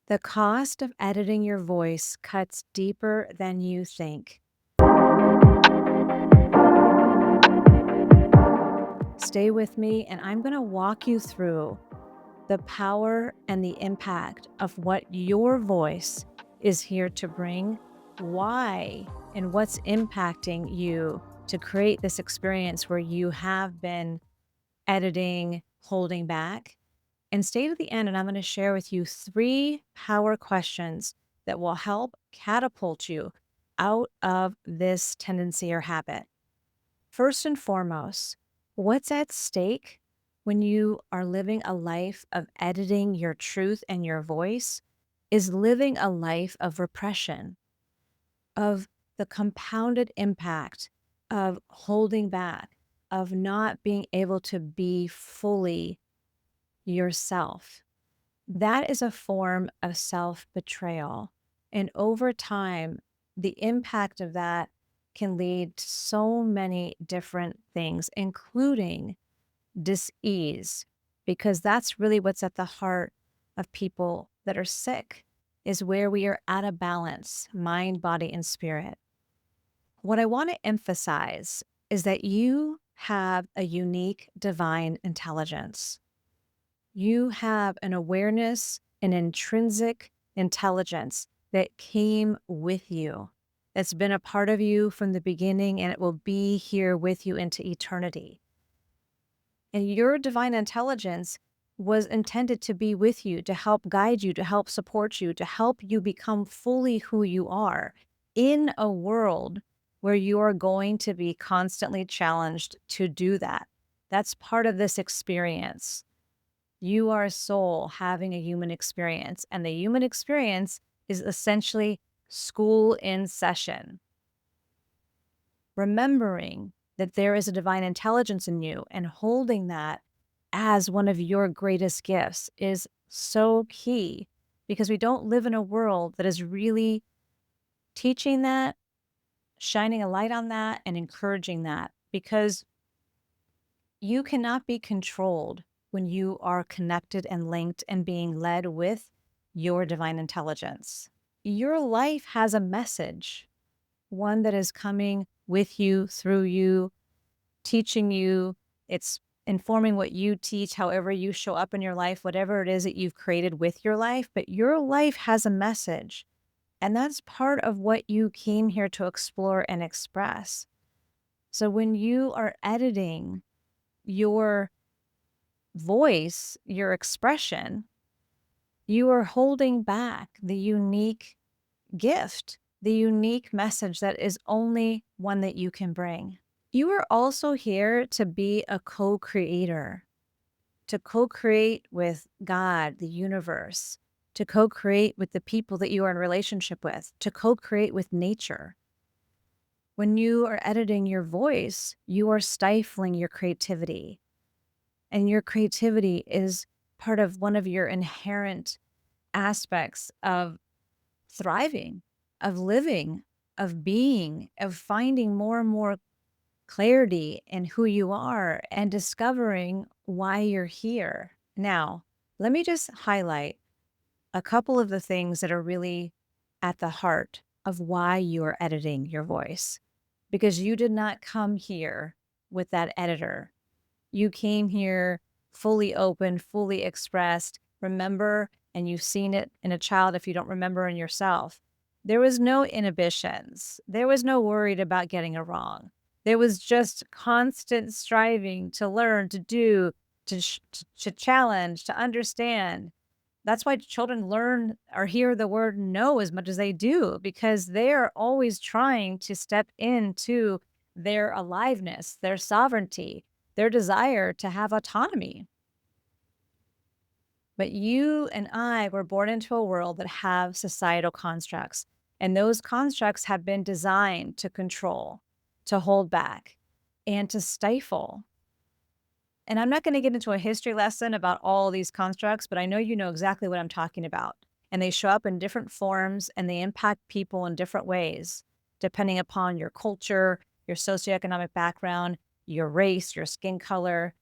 The cost of editing your voice cuts deeper than you think. Stay with me, and I'm going to walk you through the power and the impact of what your voice is here to bring, why, and what's impacting you to create this experience where you have been editing, holding back. And stay to the end, and I'm going to share with you 3 power questions that will help catapult you out of this tendency or habit. First and foremost, what's at stake when you are living a life of editing your truth and your voice is living a life of repression, of the compounded impact of holding back, of not being able to be fully yourself. That is a form of self-betrayal. And over time, the impact of that can lead to so many different things, including dis-ease, because that's really what's at the heart of people that are sick, is where we are out of balance, mind, body, and spirit. What I want to emphasize is that you have a unique divine intelligence. You have an awareness, an intrinsic intelligence that came with you, that's been a part of you from the beginning, and it will be here with you into eternity. And your divine intelligence was intended to be with you, to help guide you, to help support you, to help you become fully who you are in a world where you are going to be constantly challenged to do that. That's part of this experience. You are a soul having a human experience, and the human experience is essentially school in session. Remembering that there is a divine intelligence in you and holding that as one of your greatest gifts is so key, because we don't live in a world that is really teaching that, shining a light on that, and encouraging that, because you cannot be controlled when you are connected and linked and being led with your divine intelligence. Your life has a message, one that is coming with you, through you, teaching you. It's informing what you teach, however you show up in your life, whatever it is that you've created with your life. But your life has a message, and that's part of what you came here to explore and express. So when you are editing your voice, your expression, you are holding back the unique gift, the unique message that is only one that you can bring. You are also here to be a co-creator, to co-create with God, the universe, to co-create with the people that you are in relationship with, to co-create with nature. When you are editing your voice, you are stifling your creativity. And your creativity is part of one of your inherent aspects of thriving, of living, of being, of finding more and more clarity in who you are and discovering why you're here. Now, let me just highlight a couple of the things that are really at the heart of why you are editing your voice, because you did not come here with that editor. You came here fully open, fully expressed. Remember, and you've seen it in a child if you don't remember in yourself, there was no inhibitions. There was no worried about getting it wrong. There was just constant striving to learn, to do, to challenge, to understand. That's why children learn or hear the word no as much as they do, because they are always trying to step into their aliveness, their sovereignty, their desire to have autonomy. But you and I were born into a world that have societal constructs, and those constructs have been designed to control, to hold back, and to stifle. And I'm not going to get into a history lesson about all these constructs, but I know you know exactly what I'm talking about. And they show up in different forms, and they impact people in different ways, depending upon your culture, your socioeconomic background, your race, your skin color.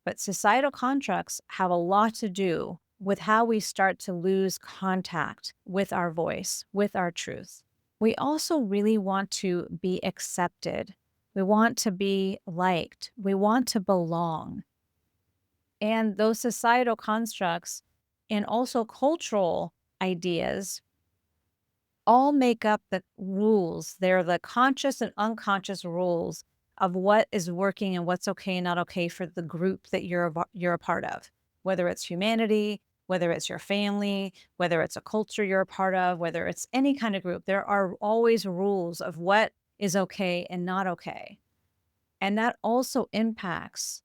But societal constructs have a lot to do with how we start to lose contact with our voice, with our truth. We also really want to be accepted. We want to be liked. We want to belong. And those societal constructs and also cultural ideas all make up the rules. They're the conscious and unconscious rules of what is working and what's okay and not okay for the group that you're a part of, whether it's humanity, whether it's your family, whether it's a culture you're a part of, whether it's any kind of group. There are always rules of what is okay and not okay. And that also impacts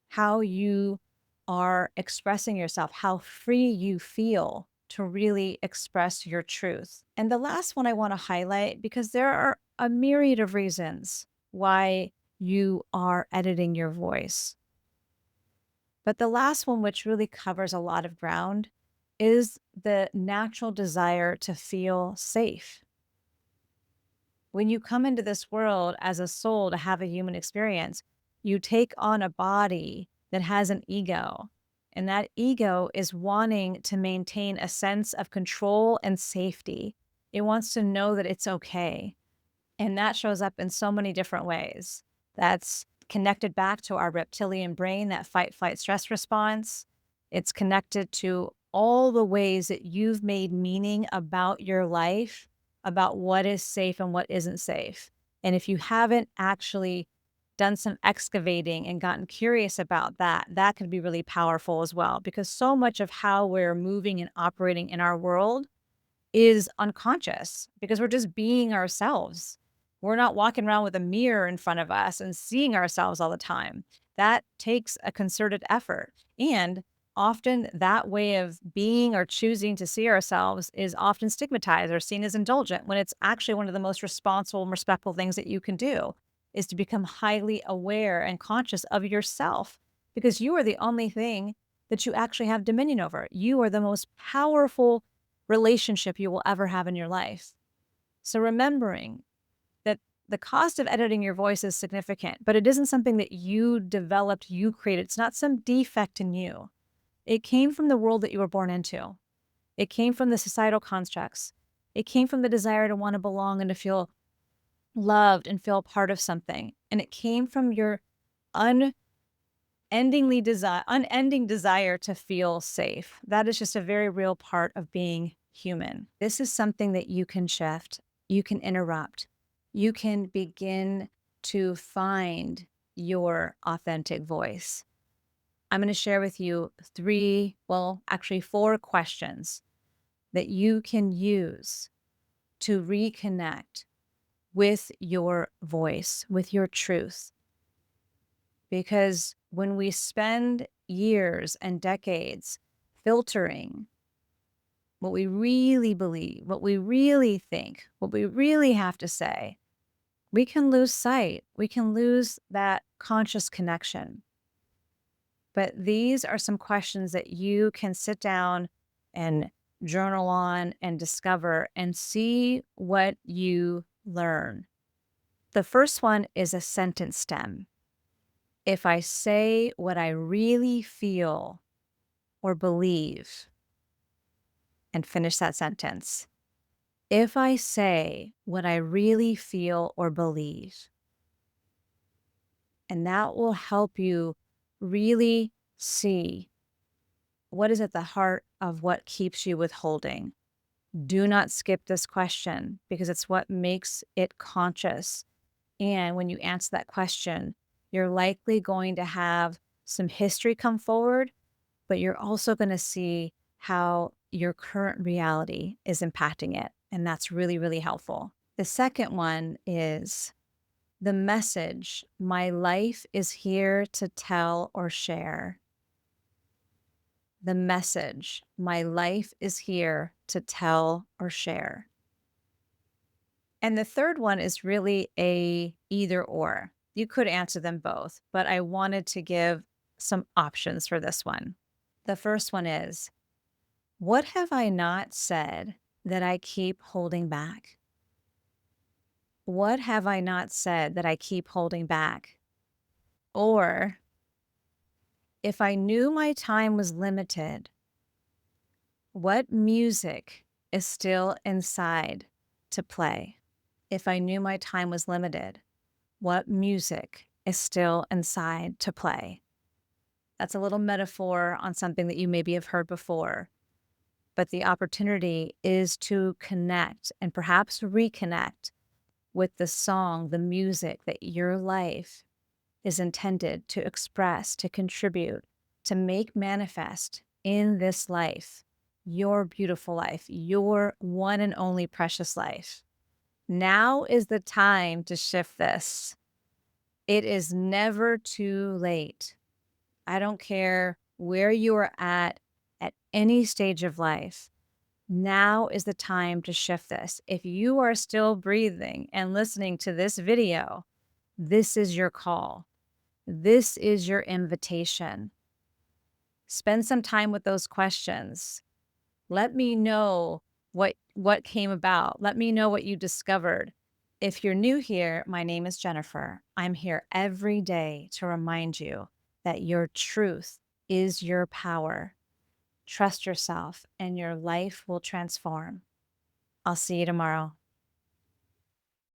how you are expressing yourself, how free you feel to really express your truth. And the last one I want to highlight, because there are a myriad of reasons why you are editing your voice. But the last one, which really covers a lot of ground, is the natural desire to feel safe. When you come into this world as a soul to have a human experience, you take on a body that has an ego. And that ego is wanting to maintain a sense of control and safety. It wants to know that it's okay. And that shows up in so many different ways. That's connected back to our reptilian brain, that fight, flight, stress response. It's connected to all the ways that you've made meaning about your life, about what is safe and what isn't safe. And if you haven't actually done some excavating and gotten curious about that, that can be really powerful as well, because so much of how we're moving and operating in our world is unconscious because we're just being ourselves. We're not walking around with a mirror in front of us and seeing ourselves all the time. That takes a concerted effort. And often that way of being or choosing to see ourselves is often stigmatized or seen as indulgent, when it's actually one of the most responsible and respectful things that you can do is to become highly aware and conscious of yourself, because you are the only thing that you actually have dominion over. You are the most powerful relationship you will ever have in your life. So remembering that the cost of editing your voice is significant, but it isn't something that you developed, you created. It's not some defect in you. It came from the world that you were born into. It came from the societal constructs. It came from the desire to want to belong and to feel loved and feel part of something. And it came from your unending desire to feel safe. That is just a very real part of being human. This is something that you can shift, you can interrupt, you can begin to find your authentic voice. I'm going to share with you four questions that you can use to reconnect with your voice, with your truth. Because when we spend years and decades filtering what we really believe, what we really think, what we really have to say, we can lose sight. We can lose that conscious connection. But these are some questions that you can sit down and journal on and discover and see what you learn. The first one is a sentence stem. If I say what I really feel or believe, and finish that sentence. If I say what I really feel or believe, and that will help you really see what is at the heart of what keeps you withholding. Do not skip this question because it's what makes it conscious. And when you answer that question, you're likely going to have some history come forward, but you're also going to see how your current reality is impacting it. And that's really, really helpful. The second one is the message my life is here to tell or share. The message my life is here to tell or share. And the third one is really a either or. You could answer them both, but I wanted to give some options for this one. The first one is, what have I not said that I keep holding back? What have I not said that I keep holding back? Or, if I knew my time was limited, What music is still inside to play? If I knew my time was limited, what music is still inside to play? That's a little metaphor on something that you maybe have heard before, but the opportunity is to connect and perhaps reconnect with the song, the music that your life is intended to express, to contribute, to make manifest in this life, your beautiful life, your one and only precious life. Now is the time to shift this. It is never too late. I don't care where you are at any stage of life. Now is the time to shift this. If you are still breathing and listening to this video, this is your call. This is your invitation. Spend some time with those questions. Let me know what came about. Let me know what you discovered. If you're new here, my name is Jennifer. I'm here every day to remind you that your truth is your power. Trust yourself and your life will transform. I'll see you tomorrow.